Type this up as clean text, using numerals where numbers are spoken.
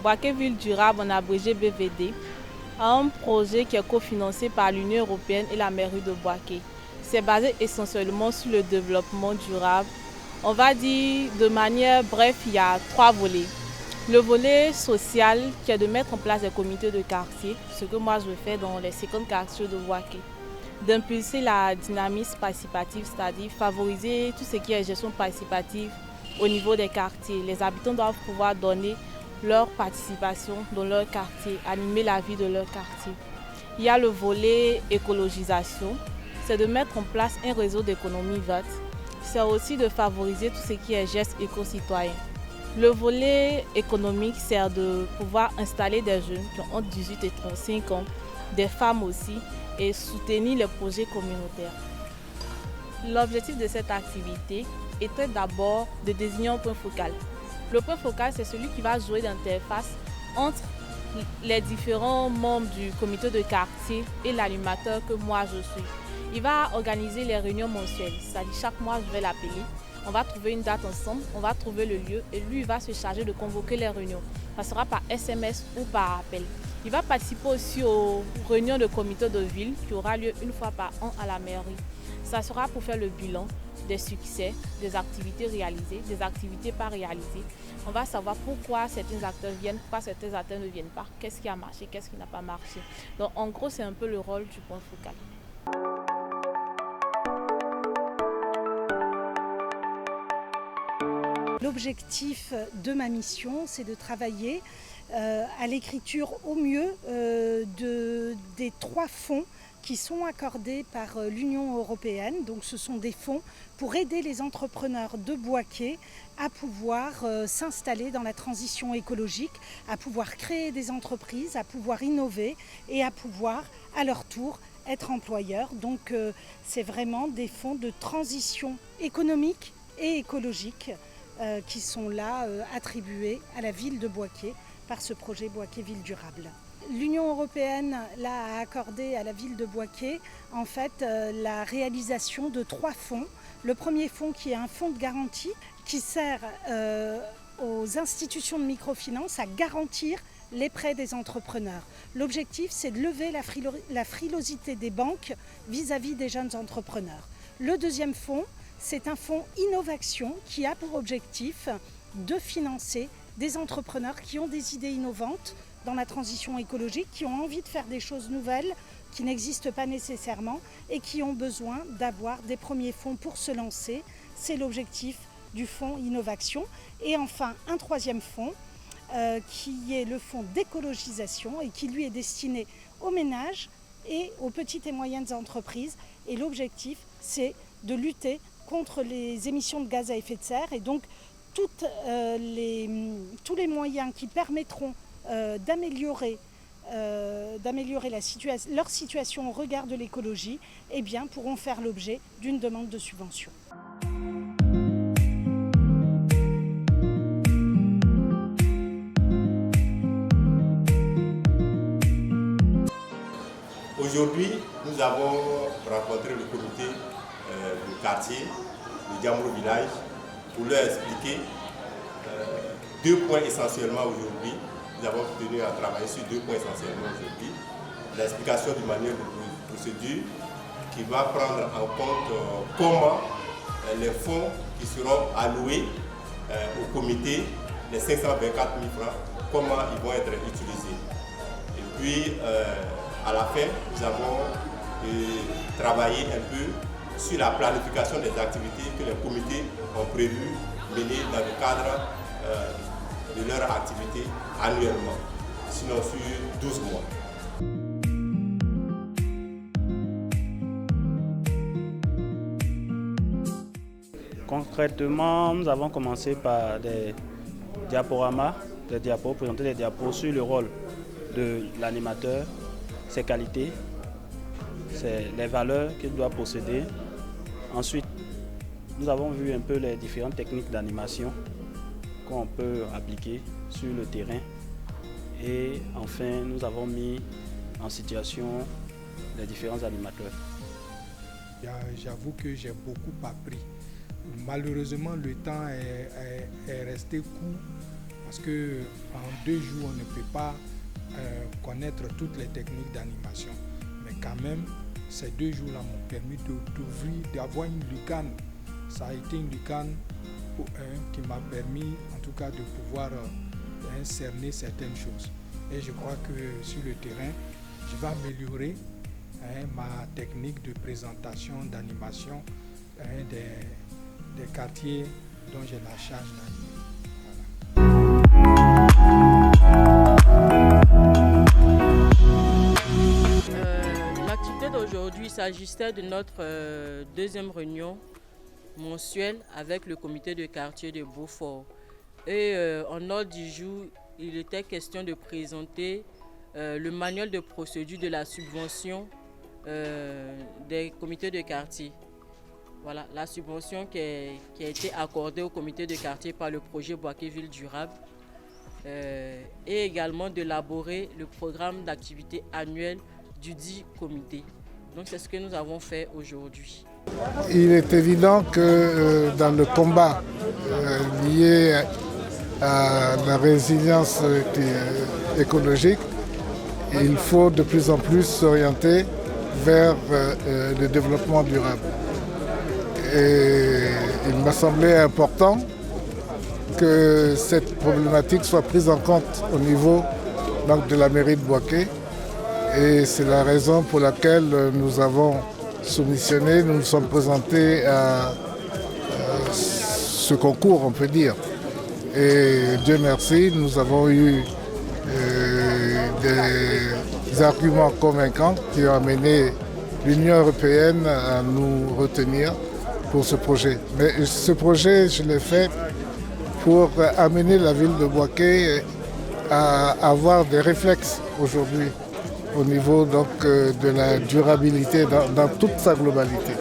Bouaké Ville Durable, en abrégé BVD, a un projet qui est cofinancé par l'Union européenne et la mairie de Bouaké. C'est basé essentiellement sur le développement durable. On va dire de manière bref, il y a 3 volets. Le volet social qui est de mettre en place des comités de quartier, ce que moi je fais dans les 50 quartiers de Bouaké. D'impulser la dynamisme participative, c'est-à-dire favoriser tout ce qui est gestion participative au niveau des quartiers. Les habitants doivent pouvoir donner leur participation dans leur quartier, animer la vie de leur quartier. Il y a le volet écologisation, c'est de mettre en place un réseau d'économie verte. C'est aussi de favoriser tout ce qui est gestes éco-citoyens. Le volet économique sert de pouvoir installer des jeunes qui ont entre 18 et 35 ans, des femmes aussi, et soutenir les projets communautaires. L'objectif de cette activité était d'abord de désigner un point focal. Le point focal, c'est celui qui va jouer d'interface entre les différents membres du comité de quartier et l'animateur que moi je suis. Il va organiser les réunions mensuelles, c'est-à-dire chaque mois je vais l'appeler. On va trouver une date ensemble, on va trouver le lieu et lui il va se charger de convoquer les réunions. Ça sera par SMS ou par appel. Il va participer aussi aux réunions de comité de ville qui aura lieu une fois par an à la mairie. Ça sera pour faire le bilan des succès, des activités réalisées, des activités pas réalisées. On va savoir pourquoi certains acteurs viennent, pourquoi certains acteurs ne viennent pas, qu'est-ce qui a marché, qu'est-ce qui n'a pas marché. Donc en gros, c'est un peu le rôle du point focal. L'objectif de ma mission, c'est de travailler à l'écriture au mieux des 3 fonds qui sont accordés par l'Union européenne. Donc ce sont des fonds pour aider les entrepreneurs de Bouaké à pouvoir s'installer dans la transition écologique, à pouvoir créer des entreprises, à pouvoir innover et à pouvoir à leur tour être employeurs. Donc c'est vraiment des fonds de transition économique et écologique qui sont là attribués à la ville de Bouaké par ce projet Bouaké Ville Durable. L'Union européenne a accordé à la ville de Bouaké en fait la réalisation de 3 fonds. Le premier fonds qui est un fonds de garantie qui sert aux institutions de microfinance à garantir les prêts des entrepreneurs. L'objectif, c'est de lever la frilosité des banques vis-à-vis des jeunes entrepreneurs. Le deuxième fonds, c'est un fonds Innovation qui a pour objectif de financer des entrepreneurs qui ont des idées innovantes dans la transition écologique, qui ont envie de faire des choses nouvelles qui n'existent pas nécessairement et qui ont besoin d'avoir des premiers fonds pour se lancer. C'est l'objectif du fonds Innovation. Et enfin, un troisième fonds qui est le fonds d'écologisation et qui lui est destiné aux ménages et aux petites et moyennes entreprises. Et l'objectif, c'est de lutter contre les émissions de gaz à effet de serre et donc tous les moyens qui permettront d'améliorer leur situation au regard de l'écologie pourront faire l'objet d'une demande de subvention. Aujourd'hui, nous avons rencontré le comité du quartier, du Diamro Village, pour leur expliquer 2 points essentiellement aujourd'hui. Nous avons tenu à travailler sur 2 points essentiellement aujourd'hui. L'explication du manuel de procédure qui va prendre en compte comment les fonds qui seront alloués au comité, les 524 000 francs, comment ils vont être utilisés. Et puis, à la fin, nous avons travaillé un peu sur la planification des activités que les comités ont prévu mener dans le cadre de leur activité annuellement, sinon sur 12 mois. Concrètement, nous avons commencé par des diaporamas, présenter des diapos sur le rôle de l'animateur, ses qualités, les valeurs qu'il doit posséder. Ensuite, nous avons vu un peu les différentes techniques d'animation qu'on peut appliquer sur le terrain. Et enfin, nous avons mis en situation les différents animateurs. J'avoue que j'ai beaucoup appris. Malheureusement, le temps est resté court Parce qu'en 2 jours, on ne peut pas connaître toutes les techniques d'animation. Mais quand même, ces 2 jours-là m'ont permis d'avoir une lucane. Ça a été une lucane qui m'a permis, en tout cas, de pouvoir cerner certaines choses. Et je crois que sur le terrain, je vais améliorer ma technique de présentation, d'animation des quartiers dont j'ai la charge d'animer. L'activité d'aujourd'hui, il s'agissait de notre deuxième réunion mensuelle avec le comité de quartier de Beaufort. Et en ordre du jour, il était question de présenter le manuel de procédure de la subvention des comités de quartier. Voilà, la subvention qui a été accordée au comité de quartier par le projet Bouaké Ville Durable et également d'élaborer le programme d'activité annuel du dit comité. Donc c'est ce que nous avons fait aujourd'hui. Il est évident que dans le combat lié à la résilience écologique, il faut de plus en plus s'orienter vers le développement durable. Et il m'a semblé important que cette problématique soit prise en compte au niveau de la mairie de Bouaké. Et c'est la raison pour laquelle nous avons soumissionné, nous nous sommes présentés à ce concours, on peut dire. Et Dieu merci, nous avons eu des arguments convaincants qui ont amené l'Union européenne à nous retenir pour ce projet. Mais ce projet, je l'ai fait pour amener la ville de Bouaké à avoir des réflexes aujourd'hui au niveau de la durabilité dans toute sa globalité.